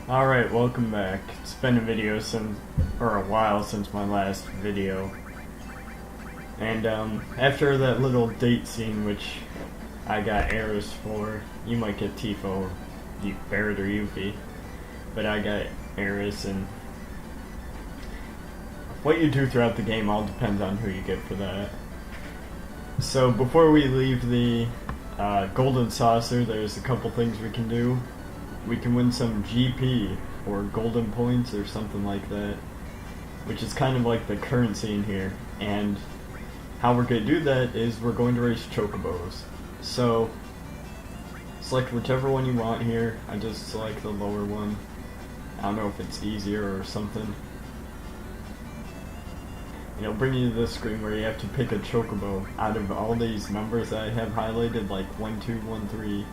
Alright, welcome back. It's been a while since my last video. And after that little date scene, which I got Eris for, you might get Tifo, Barrett, or Yuffie. But I got Eris, and what you do throughout the game all depends on who you get for that. So before we leave the Golden Saucer, there's a couple things we can do. We can win some GP, or golden points, or something like that, which is kind of like the currency in here. And how we're going to do that is we're going to race Chocobos. So, select whichever one you want here. I just select the lower one. I don't know if it's easier or something. And it'll bring you to this screen where you have to pick a Chocobo out of all these numbers that I have highlighted, like 1, 2, 1, 3,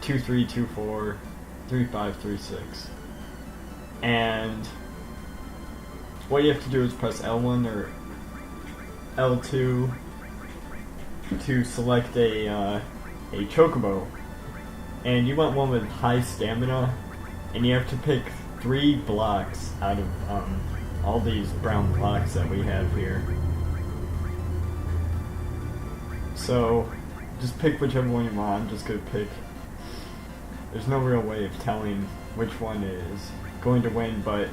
2, 3, 2, 4, 3, 5, 3, 6. And what you have to do is press L1 or L2 to select a Chocobo. And you want one with high stamina, and you have to pick 3 blocks out of all these brown blocks that we have here. So just pick whichever one you want. I'm just going to pick. There's no real way of telling which one is going to win, but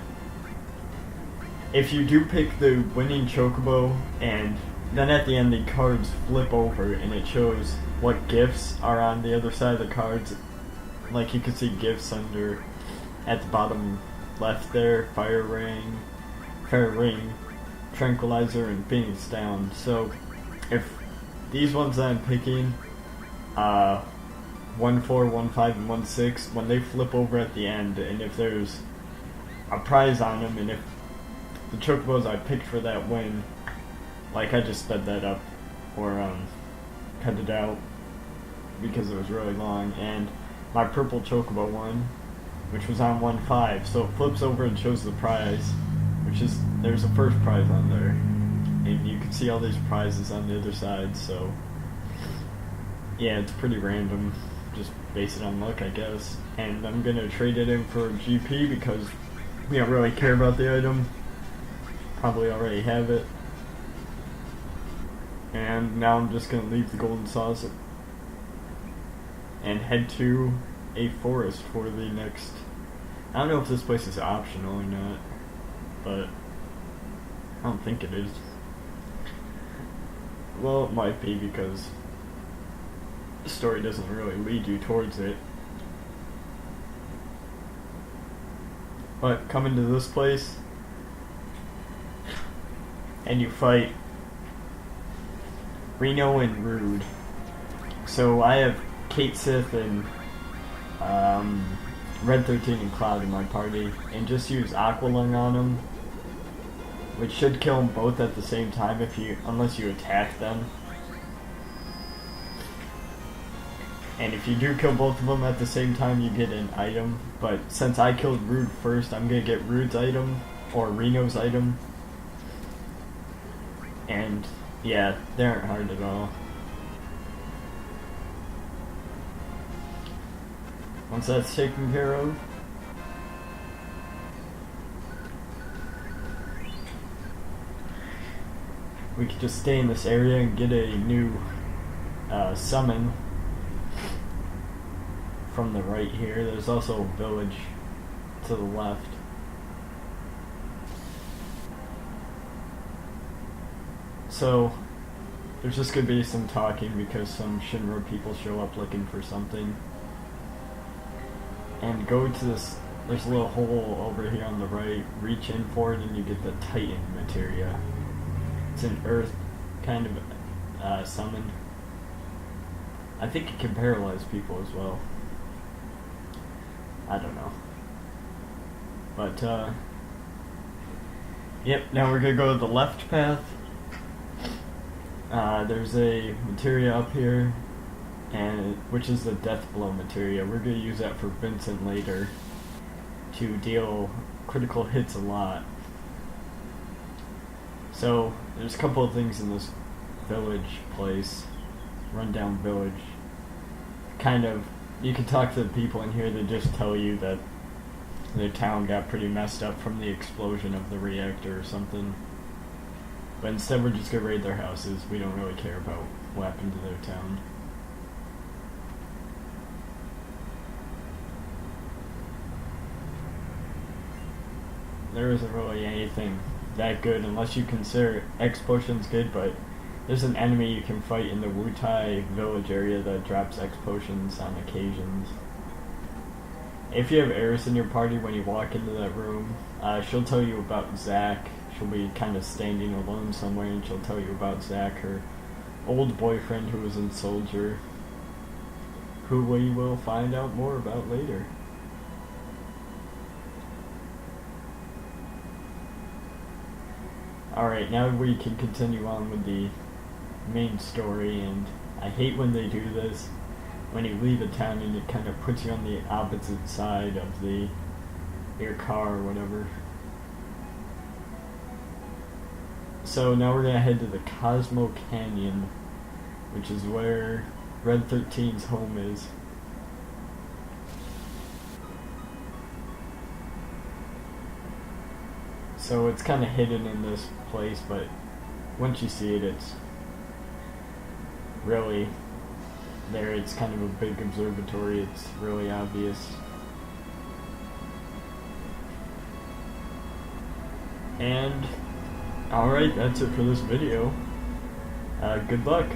if you do pick the winning Chocobo, and then at the end the cards flip over and it shows what gifts are on the other side of the cards, like you can see gifts under at the bottom left there: Fire Ring, Tranquilizer, and Phoenix Down. So if these ones that I'm picking, 1, 4, 1, 5, and 1, 6, when they flip over at the end, and if there's a prize on them, and if the Chocobos I picked for that win, like I just sped that up, or cut it out because it was really long, and my purple Chocobo won, which was on 1, 5, so it flips over and shows the prize, which is, there's a first prize on there, and you can see all these prizes on the other side. So yeah, it's pretty random. Just base it on luck, I guess. And I'm gonna trade it in for GP because we don't really care about the item. Probably already have it. And now I'm just gonna leave the Golden Saucer and head to a forest for the next. I don't know if this place is optional or not, but I don't think it is. Well, it might be because the story doesn't really lead you towards it. But come into this place and you fight Reno and Rude. So I have Kate Sith and Red 13 and Cloud in my party, and just use Aqualung on them, which should kill them both at the same time unless you attack them. And if you do kill both of them at the same time, you get an item. But since I killed Rude first, I'm gonna get Rude's item, or Reno's item. And yeah, they aren't hard at all. Once that's taken care of, we could just stay in this area and get a new summon from the right here. There's also a village to the left. So there's just gonna be some talking because some Shinra people show up looking for something. And go to this, there's a little hole over here on the right, reach in for it and you get the Titan materia. It's an earth kind of summon. I think it can paralyze people as well. I don't know. But, yep, now we're gonna go to the left path. There's a materia up here, and which is the Death Blow materia. We're gonna use that for Vincent later to deal critical hits a lot. So, there's a couple of things in this village place, rundown village. Kind of, you can talk to the people in here that just tell you that their town got pretty messed up from the explosion of the reactor or something. But instead we're just gonna raid their houses. We don't really care about what happened to their town. There isn't really anything that good unless you consider X potions good, but there's an enemy you can fight in the Wutai village area that drops X potions on occasions. If you have Eris in your party when you walk into that room, she'll tell you about Zack. She'll be kind of standing alone somewhere and she'll tell you about Zack, her old boyfriend who was in Soldier, who we will find out more about later. Alright, now we can continue on with the main story, and I hate when they do this, when you leave a town and it kind of puts you on the opposite side of your car or whatever. So now we're gonna head to the Cosmo Canyon, which is where Red 13's home is. So it's kind of hidden in this place, but once you see it, it's really there. It's kind of a big observatory. It's really obvious. And alright, that's it for this video. Good luck.